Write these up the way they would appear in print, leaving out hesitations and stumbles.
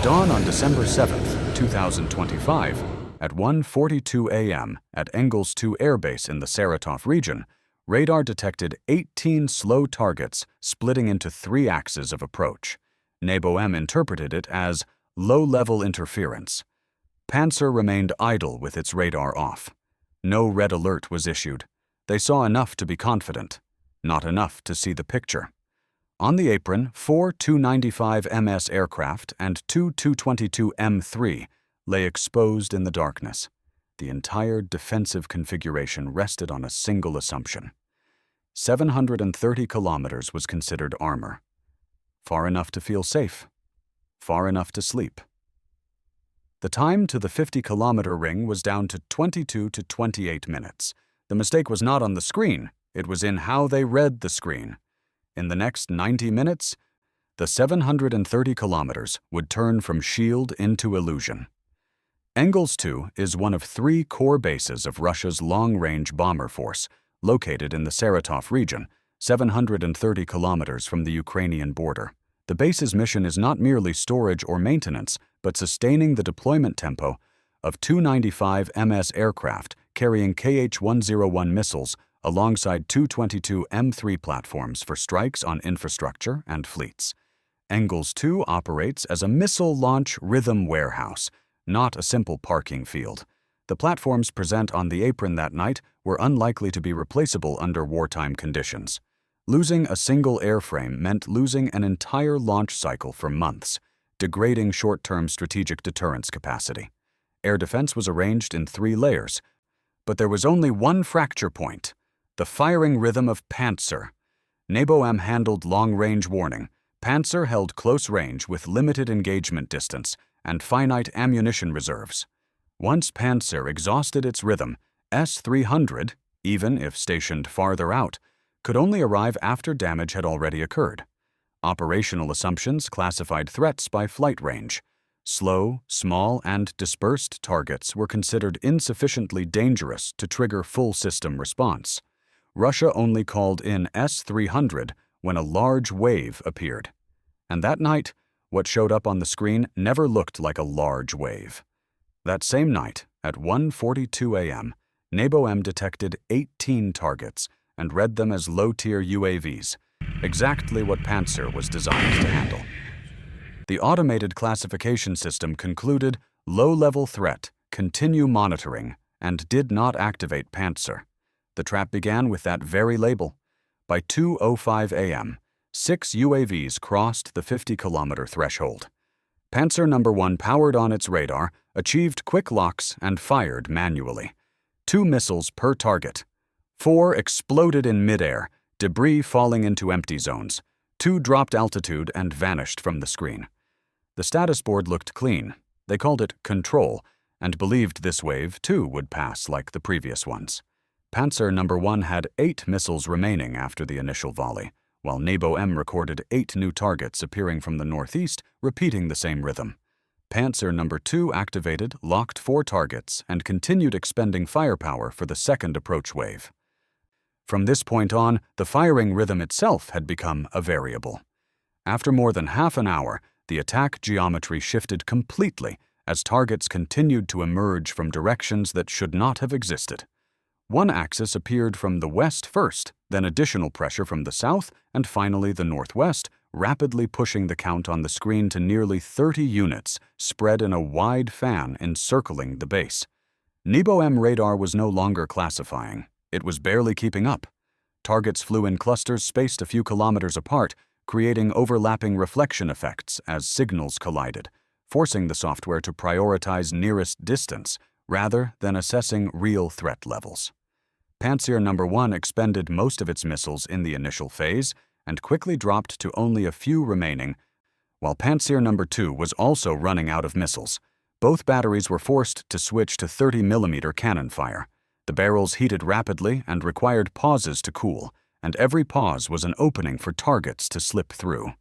Dawn on December 7th, 2025, at 1:42 a.m. at Engels 2 Airbase in the Saratov region, radar detected 18 slow targets splitting into three axes of approach. NABOM interpreted it as low-level interference. Pantsir remained idle with its radar off. No red alert was issued. They saw enough to be confident, not enough to see the picture. On the apron, 4 Tu-95 MS aircraft and two Tu-22 M3 lay exposed in the darkness. The entire defensive configuration rested on a single assumption. 730 kilometers was considered armor. Far enough to feel safe. Far enough to sleep. The time to the 50-kilometer ring was down to 22 to 28 minutes. The mistake was not on the screen. It was in how they read the screen. In the next 90 minutes, the 730 kilometers would turn from shield into illusion. Engels 2 is one of three core bases of Russia's long-range bomber force, located in the Saratov region, 730 kilometers from the Ukrainian border. The base's mission is not merely storage or maintenance, but sustaining the deployment tempo of Tu-95 MS aircraft carrying Kh-101 missiles alongside Tu-22 M3 platforms for strikes on infrastructure and fleets. Engels 2 operates as a missile launch rhythm warehouse, not a simple parking field. The platforms present on the apron that night were unlikely to be replaceable under wartime conditions. Losing a single airframe meant losing an entire launch cycle for months, degrading short-term strategic deterrence capacity. Air defense was arranged in three layers, but there was only one fracture point: the firing rhythm of Pantsir. NABOM handled long-range warning. Pantsir held close range with limited engagement distance and finite ammunition reserves. Once Pantsir exhausted its rhythm, S-300, even if stationed farther out, could only arrive after damage had already occurred. Operational assumptions classified threats by flight range. Slow, small, and dispersed targets were considered insufficiently dangerous to trigger full system response. Russia only called in S-300 when a large wave appeared. And that night, what showed up on the screen never looked like a large wave. That same night, at 1:42 a.m., NABOM detected 18 targets and read them as low-tier UAVs, exactly what Pantsir was designed to handle. The automated classification system concluded low-level threat, continue monitoring, and did not activate Pantsir. The trap began with that very label. By 2:05 a.m., 6 UAVs crossed the 50-kilometer threshold. Pantsir No. 1 powered on its radar, achieved quick locks, and fired manually. 2 missiles per target. 4 exploded in midair, debris falling into empty zones. 2 dropped altitude and vanished from the screen. The status board looked clean. They called it control, and believed this wave, too, would pass like the previous ones. Pantsir No. 1 had 8 missiles remaining after the initial volley, while NABOM recorded 8 new targets appearing from the northeast, repeating the same rhythm. Pantsir No. 2 activated, locked 4 targets, and continued expending firepower for the second approach wave. From this point on, the firing rhythm itself had become a variable. After more than half an hour, the attack geometry shifted completely as targets continued to emerge from directions that should not have existed. One axis appeared from the west first, then additional pressure from the south, and finally the northwest, rapidly pushing the count on the screen to nearly 30 units, spread in a wide fan encircling the base. NABOM radar was no longer classifying. It was barely keeping up. Targets flew in clusters spaced a few kilometers apart, creating overlapping reflection effects as signals collided, forcing the software to prioritize nearest distance rather than assessing real threat levels. Pantsir No. 1 expended most of its missiles in the initial phase and quickly dropped to only a few remaining, while Pantsir No. 2 was also running out of missiles. Both batteries were forced to switch to 30mm cannon fire. The barrels heated rapidly and required pauses to cool, and every pause was an opening for targets to slip through.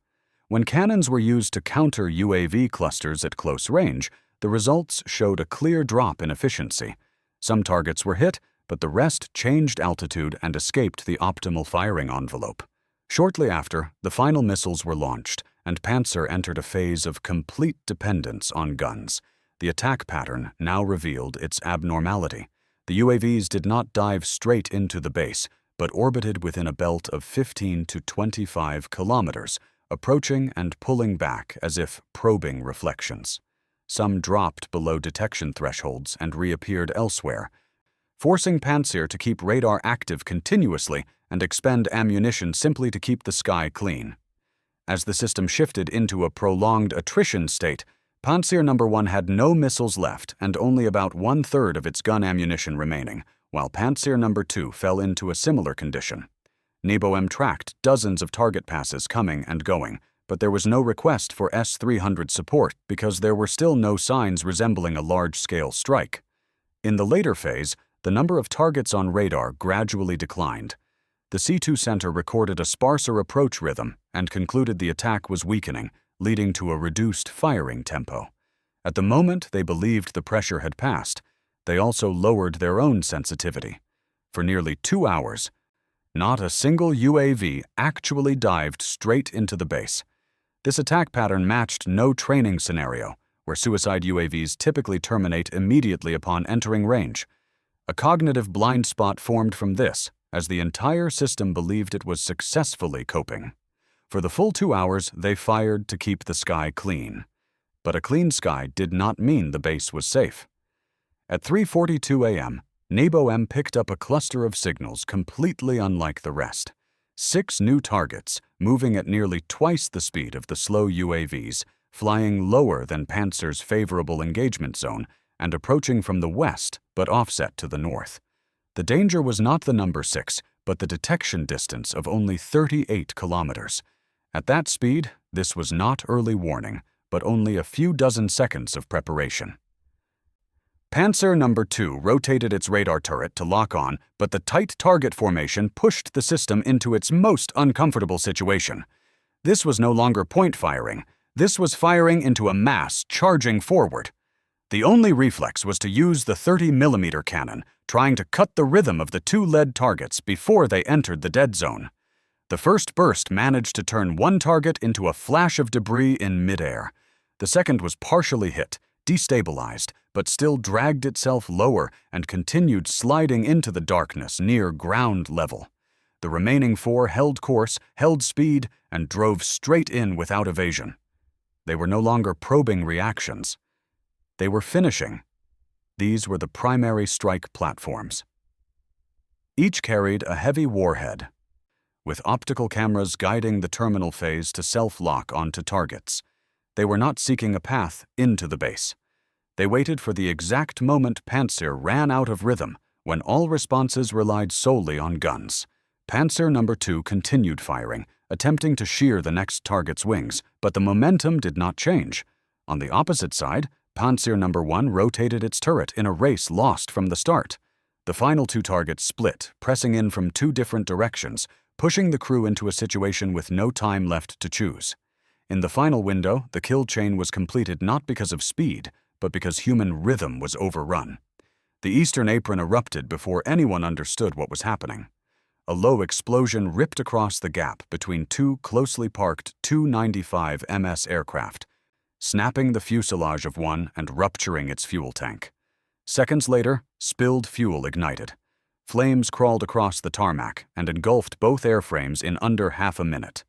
When cannons were used to counter UAV clusters at close range, the results showed a clear drop in efficiency. Some targets were hit, but the rest changed altitude and escaped the optimal firing envelope. Shortly after, the final missiles were launched, and Pantsir entered a phase of complete dependence on guns. The attack pattern now revealed its abnormality. The UAVs did not dive straight into the base, but orbited within a belt of 15 to 25 kilometers, approaching and pulling back as if probing reflections. Some dropped below detection thresholds and reappeared elsewhere, forcing Pantsir to keep radar active continuously and expend ammunition simply to keep the sky clean. As the system shifted into a prolonged attrition state, Pantsir No. 1 had no missiles left and only about one-third of its gun ammunition remaining, while Pantsir No. 2 fell into a similar condition. NABOM tracked dozens of target passes coming and going, but there was no request for S-300 support because there were still no signs resembling a large-scale strike. In the later phase, the number of targets on radar gradually declined. The C2 Center recorded a sparser approach rhythm and concluded the attack was weakening, leading to a reduced firing tempo. At the moment they believed the pressure had passed, they also lowered their own sensitivity. For nearly 2 hours, not a single UAV actually dived straight into the base. This attack pattern matched no training scenario, where suicide UAVs typically terminate immediately upon entering range. A cognitive blind spot formed from this, as the entire system believed it was successfully coping. For the full 2 hours, they fired to keep the sky clean. But a clean sky did not mean the base was safe. At 3:42 a.m., NABOM picked up a cluster of signals completely unlike the rest. 6 new targets, moving at nearly twice the speed of the slow UAVs, flying lower than Pantsir's favorable engagement zone, and approaching from the west but offset to the north. The danger was not the number 6, but the detection distance of only 38 kilometers. At that speed, this was not early warning, but only a few dozen seconds of preparation. Pantsir No. 2 rotated its radar turret to lock on, but the tight target formation pushed the system into its most uncomfortable situation. This was no longer point firing. This was firing into a mass charging forward. The only reflex was to use the 30mm cannon, trying to cut the rhythm of the 2 lead targets before they entered the dead zone. The first burst managed to turn one target into a flash of debris in midair. The second was partially hit, destabilized, but still dragged itself lower and continued sliding into the darkness near ground level. The remaining 4 held course, held speed, and drove straight in without evasion. They were no longer probing reactions. They were finishing. These were the primary strike platforms. Each carried a heavy warhead, with optical cameras guiding the terminal phase to self-lock onto targets. They were not seeking a path into the base. They waited for the exact moment Pantsir ran out of rhythm, when all responses relied solely on guns. Pantsir No. 2 continued firing, attempting to shear the next target's wings, but the momentum did not change. On the opposite side, Pantsir No. 1 rotated its turret in a race lost from the start. The final 2 targets split, pressing in from 2 different directions, pushing the crew into a situation with no time left to choose. In the final window, the kill chain was completed not because of speed, but because human rhythm was overrun. The eastern apron erupted before anyone understood what was happening. A low explosion ripped across the gap between 2 closely parked Tu-95 MS aircraft, snapping the fuselage of one and rupturing its fuel tank. Seconds later, spilled fuel ignited. Flames crawled across the tarmac and engulfed both airframes in under half a minute.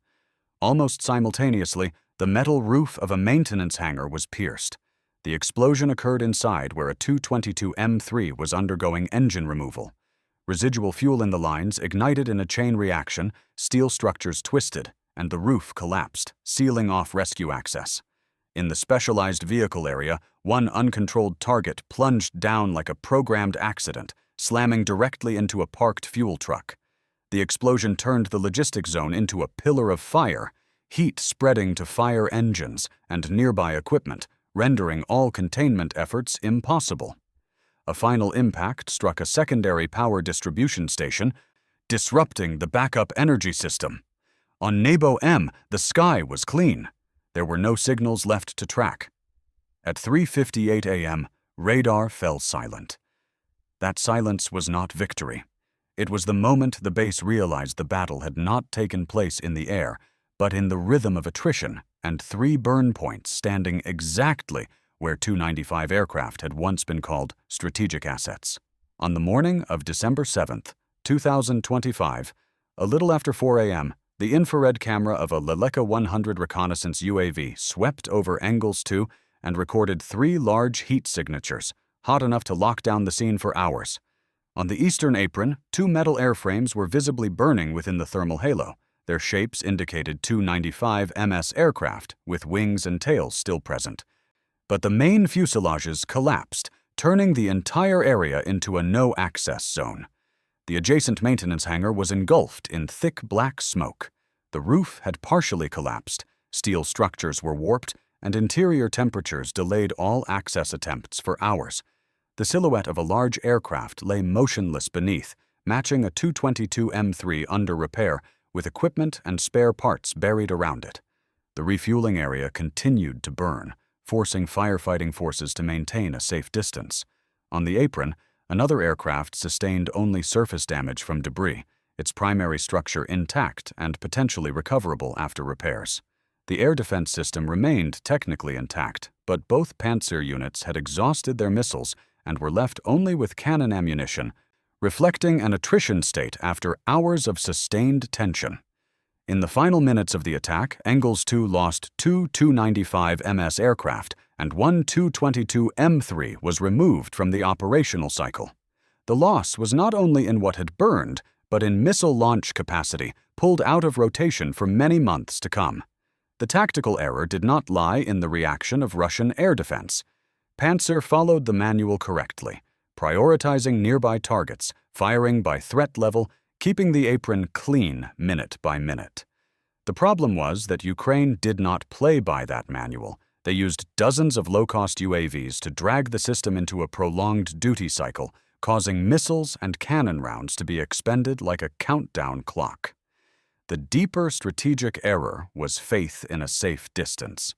Almost simultaneously, the metal roof of a maintenance hangar was pierced. The explosion occurred inside where a Tu-22M3 was undergoing engine removal. Residual fuel in the lines ignited in a chain reaction, steel structures twisted, and the roof collapsed, sealing off rescue access. In the specialized vehicle area, one uncontrolled target plunged down like a programmed accident, slamming directly into a parked fuel truck. The explosion turned the logistics zone into a pillar of fire, heat spreading to fire engines and nearby equipment, rendering all containment efforts impossible. A final impact struck a secondary power distribution station, disrupting the backup energy system. On NABOM, the sky was clean. There were no signals left to track. At 3:58 a.m., radar fell silent. That silence was not victory. It was the moment the base realized the battle had not taken place in the air, but in the rhythm of attrition and 3 burn points standing exactly where Tu-95 aircraft had once been called strategic assets. On the morning of December 7, 2025, a little after 4 a.m., the infrared camera of a Leleka 100 reconnaissance UAV swept over Engels 2 and recorded 3 large heat signatures, hot enough to lock down the scene for hours. On the eastern apron, 2 metal airframes were visibly burning within the thermal halo. Their shapes indicated Tu-95 MS aircraft, with wings and tails still present. But the main fuselages collapsed, turning the entire area into a no-access zone. The adjacent maintenance hangar was engulfed in thick black smoke. The roof had partially collapsed, steel structures were warped, and interior temperatures delayed all access attempts for hours. The silhouette of a large aircraft lay motionless beneath, matching a Tu-22 M3 under repair, with equipment and spare parts buried around it. The refueling area continued to burn, forcing firefighting forces to maintain a safe distance. On the apron, another aircraft sustained only surface damage from debris, its primary structure intact and potentially recoverable after repairs. The air defense system remained technically intact, but both Pantsir units had exhausted their missiles and were left only with cannon ammunition, reflecting an attrition state after hours of sustained tension. In the final minutes of the attack, Engels 2 lost 2 Tu-95 MS aircraft, and 1 Tu-22 M3 was removed from the operational cycle. The loss was not only in what had burned, but in missile launch capacity, pulled out of rotation for many months to come. The tactical error did not lie in the reaction of Russian air defense. Pantsir followed the manual correctly, prioritizing nearby targets, firing by threat level, keeping the apron clean minute by minute. The problem was that Ukraine did not play by that manual. They used dozens of low-cost UAVs to drag the system into a prolonged duty cycle, causing missiles and cannon rounds to be expended like a countdown clock. The deeper strategic error was faith in a safe distance.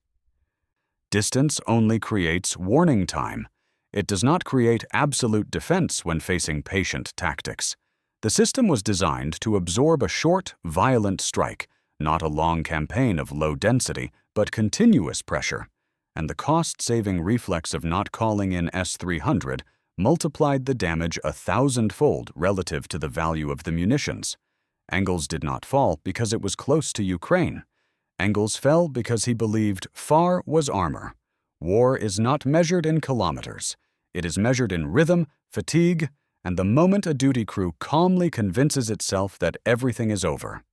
Distance only creates warning time. It does not create absolute defense when facing patient tactics. The system was designed to absorb a short, violent strike, not a long campaign of low density, but continuous pressure. And the cost-saving reflex of not calling in S-300 multiplied the damage 1,000-fold relative to the value of the munitions. Engels did not fall because it was close to Ukraine. Engels fell because he believed far was armor. War is not measured in kilometers. It is measured in rhythm, fatigue, and the moment a duty crew calmly convinces itself that everything is over.